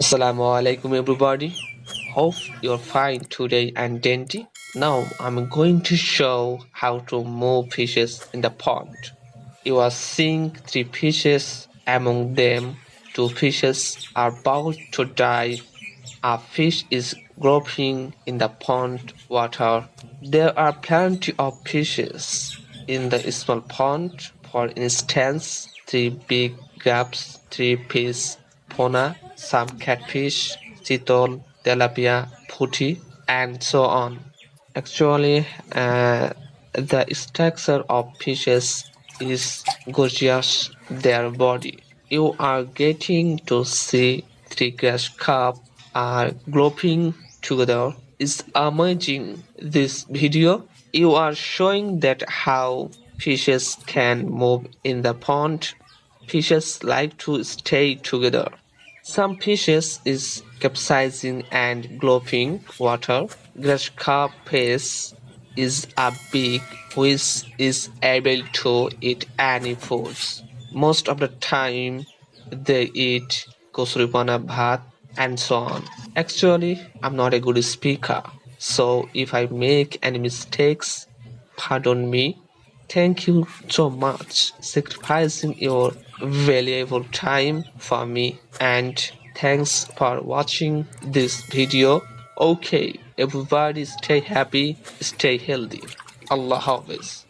Assalamu alaikum everybody. Hope you're fine today and dandy. Now I'm going to show how to move fishes in the pond. You are seeing three fishes. Among them, two fishes are about to dive. A fish is groping in the pond water. There are plenty of fishes in the small pond. For instance, three big crabs, three fish, pona, some catfish, katol, tilapia, putti, and so on. Actually, the structure of fishes is gorgeous. Their body. You are getting to see three grass carp are groping together. It's amazing. This video you are showing that how fishes can move in the pond. Fishes like to stay together. Some fishes is capsizing and gulping water. Grass carp fish is a big which is able to eat any foods. Most of the time they eat kosuripana bhat and so on. Actually, I'm not a good speaker, so if I make any mistakes, pardon me. Thank you so much sacrificing your valuable time for me, and thanks for watching this video. Okay, everybody stay happy, stay healthy. Allah Hafiz.